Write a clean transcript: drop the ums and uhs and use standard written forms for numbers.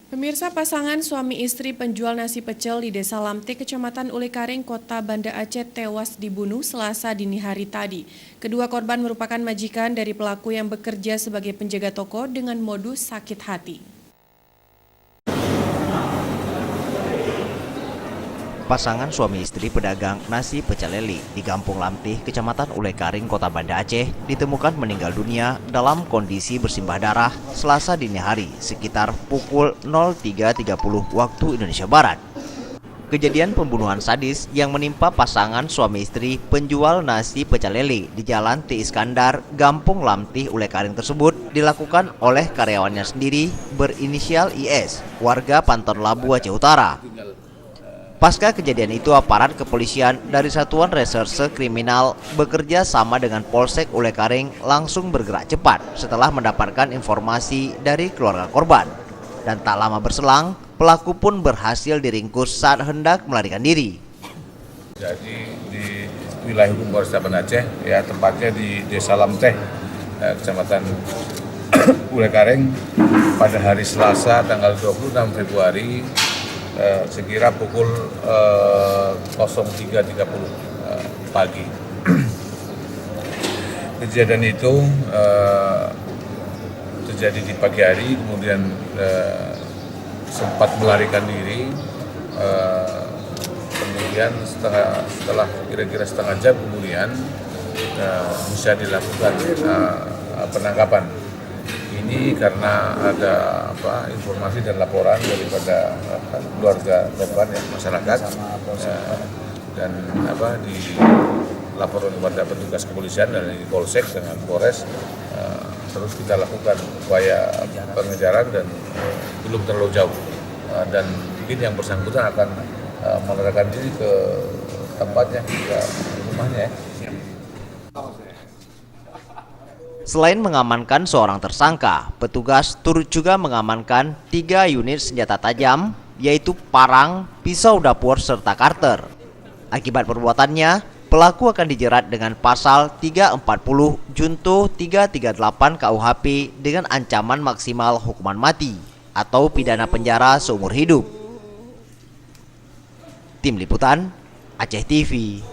Pemirsa, pasangan suami istri penjual nasi pecel di Desa Lamti, Kecamatan Ulekaring, Kota Banda Aceh tewas dibunuh Selasa dini hari tadi. Kedua korban merupakan majikan dari pelaku yang bekerja sebagai penjaga toko dengan modus sakit hati. Pasangan suami istri pedagang nasi pecel lele di Kampung Lamtih, Kecamatan Ulekaring, Kota Banda Aceh, ditemukan meninggal dunia dalam kondisi bersimbah darah Selasa dini hari sekitar pukul 03.30 waktu Indonesia Barat. Kejadian pembunuhan sadis yang menimpa pasangan suami istri penjual nasi pecel lele di Jalan T. Iskandar, Kampung Lamtih, Ulekaring tersebut dilakukan oleh karyawannya sendiri berinisial IS, warga Panton Labu, Aceh Utara. Pasca kejadian itu, aparat kepolisian dari Satuan Reserse Kriminal bekerja sama dengan Polsek Ulekaring langsung bergerak cepat setelah mendapatkan informasi dari keluarga korban. Dan tak lama berselang, pelaku pun berhasil diringkus saat hendak melarikan diri. Jadi di wilayah hukum Polresta Banda Aceh, ya tempatnya di Desa Lamteh, Kecamatan Ulekaring, pada hari Selasa tanggal 26 Februari sekira pukul 03.30 pagi. Kejadian itu terjadi di pagi hari, kemudian sempat melarikan diri, kemudian setelah kira-kira setengah jam kemudian bisa dilakukan penangkapan. Ini karena ada informasi dan laporan daripada keluarga korban, ya, masyarakat, dan dilaporkan kepada petugas kepolisian dan di Polsek dengan Polres. Terus kita lakukan upaya pengejaran dan belum terlalu jauh, dan mungkin yang bersangkutan akan melarikan diri ke tempatnya, ke rumahnya, ya. Selain mengamankan seorang tersangka, petugas turut juga mengamankan 3 unit senjata tajam, yaitu parang, pisau dapur, serta karter. Akibat perbuatannya, pelaku akan dijerat dengan pasal 340 Junto 338 KUHP dengan ancaman maksimal hukuman mati atau pidana penjara seumur hidup. Tim Liputan, Aceh TV.